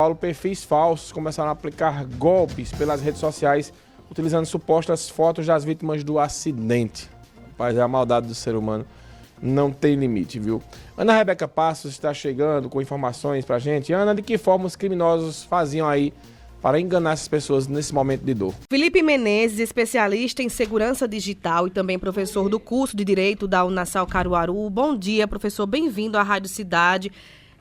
Paulo, perfis falsos começaram a aplicar golpes pelas redes sociais, utilizando supostas fotos das vítimas do acidente. Rapaz, a maldade do ser humano não tem limite, viu? Ana Rebeca Passos está chegando com informações pra gente. Ana, de que forma os criminosos faziam aí para enganar essas pessoas nesse momento de dor? Felipe Menezes, especialista em segurança digital e também professor do curso de Direito da Unassal Caruaru. Bom dia, professor. Bem-vindo à Rádio Cidade.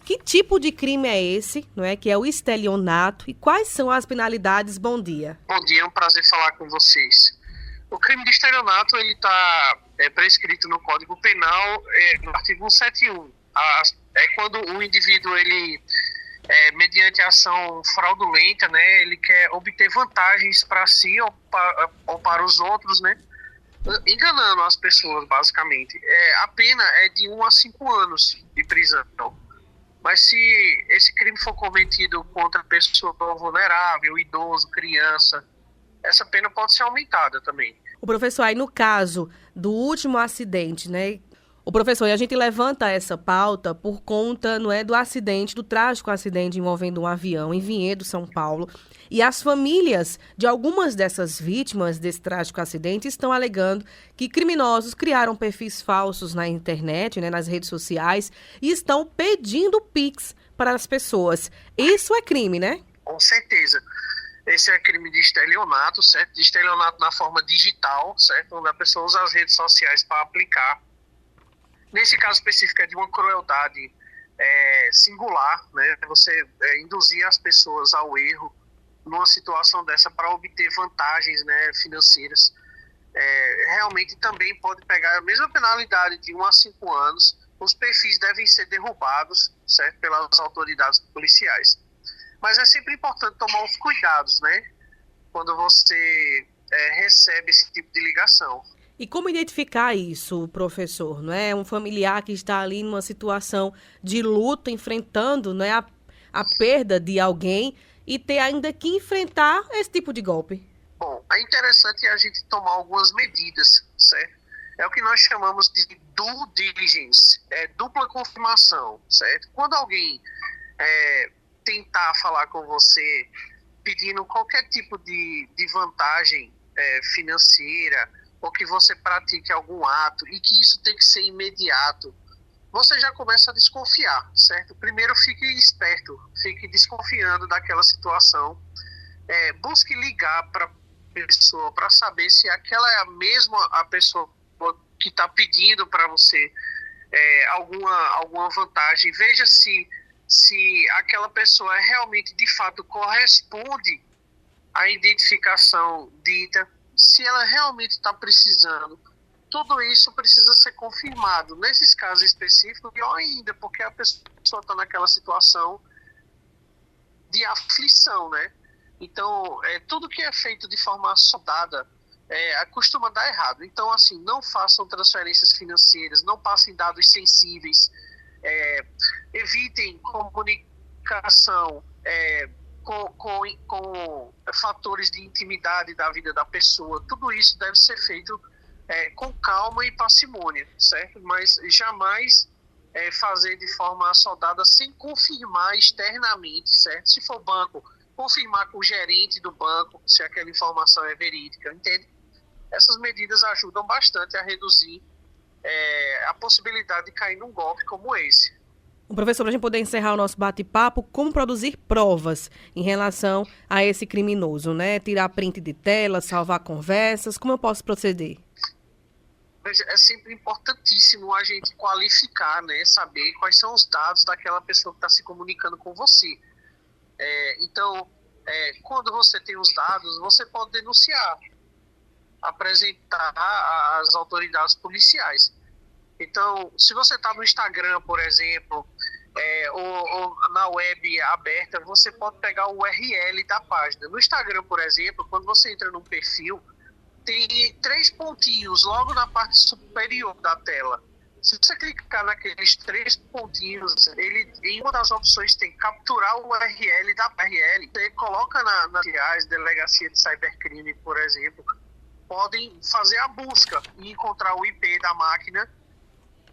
Que tipo de crime é esse, não é, que é o estelionato, e quais são as penalidades? Bom dia. Bom dia, é um prazer falar com vocês. O crime de estelionato ele está prescrito no Código Penal, no artigo 171. É quando o indivíduo, ele, mediante ação fraudulenta, né, ele quer obter vantagens para si ou para os outros, né, enganando as pessoas, basicamente. A pena é de 1 a 5 anos de prisão. Mas se esse crime for cometido contra pessoa vulnerável, idoso, criança, essa pena pode ser aumentada também. O professor, aí no caso do último acidente, né? O professor, e a gente levanta essa pauta por conta, não é, do acidente, do trágico acidente envolvendo um avião em Vinhedo, São Paulo. E as famílias de algumas dessas vítimas desse trágico acidente estão alegando que criminosos criaram perfis falsos na internet, né, nas redes sociais, e estão pedindo Pix para as pessoas. Isso é crime, né? Com certeza. Esse é crime de estelionato, certo? De estelionato na forma digital, certo? Onde a pessoa usa as redes sociais para aplicar. Nesse caso específico é de uma crueldade singular, né? Você induzir as pessoas ao erro numa situação dessa para obter vantagens, né, financeiras. Realmente também pode pegar a mesma penalidade de 1 a 5 anos. Os perfis devem ser derrubados, certo, pelas autoridades policiais. Mas é sempre importante tomar os cuidados, né, quando você recebe esse tipo de ligação. E como identificar isso, professor? Não é um familiar que está ali numa situação de luto, enfrentando, não é, a perda de alguém, e ter ainda que enfrentar esse tipo de golpe? Bom, é interessante a gente tomar algumas medidas, certo? É o que nós chamamos de due diligence, dupla confirmação, certo? Quando alguém tentar falar com você pedindo qualquer tipo de vantagem financeira, ou que você pratique algum ato e que isso tem que ser imediato, você já começa a desconfiar, certo? Primeiro, fique esperto, fique desconfiando daquela situação. Busque ligar para a pessoa para saber se aquela é a pessoa que está pedindo para você alguma vantagem. Veja se aquela pessoa realmente, de fato, corresponde à identificação dita, se ela realmente está precisando. Tudo isso precisa ser confirmado. Nesses casos específicos, pior ainda, porque a pessoa está naquela situação de aflição, né? Então, tudo que é feito de forma soldada costuma dar errado. Então, assim, não façam transferências financeiras, não passem dados sensíveis, evitem comunicação com fatores de intimidade da vida da pessoa. Tudo isso deve ser feito com calma e parcimônia, certo? Mas jamais fazer de forma assoldada sem confirmar externamente, certo? Se for banco, confirmar com o gerente do banco se aquela informação é verídica, entende? Essas medidas ajudam bastante a reduzir a possibilidade de cair num golpe como esse. Professor, para a gente poder encerrar o nosso bate-papo, como produzir provas em relação a esse criminoso, né? Tirar print de tela, salvar conversas, como eu posso proceder? É sempre importantíssimo a gente qualificar, né? Saber quais são os dados daquela pessoa que está se comunicando com você. Então, quando você tem os dados, você pode denunciar, apresentar às autoridades policiais. Então, se você está no Instagram, por exemplo, ou na web aberta, você pode pegar o URL da página. No Instagram, por exemplo, quando você entra num perfil, tem 3 pontinhos logo na parte superior da tela. Se você clicar naqueles 3 pontinhos, em uma das opções tem capturar o URL da URL. Você coloca nas delegacia de cybercrime, por exemplo, podem fazer a busca e encontrar o IP da máquina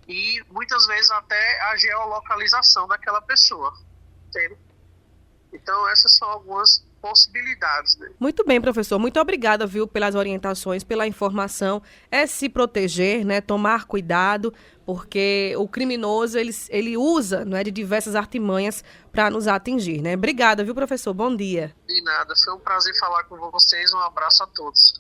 e muitas vezes até a geolocalização daquela pessoa. Entende? Então, essas são algumas possibilidades, né? Muito bem, professor. Muito obrigada, viu, pelas orientações, pela informação. É se proteger, né, tomar cuidado, porque o criminoso, ele usa, não é, de diversas artimanhas para nos atingir, né? Obrigada, viu, professor? Bom dia. De nada, foi um prazer falar com vocês. Um abraço a todos.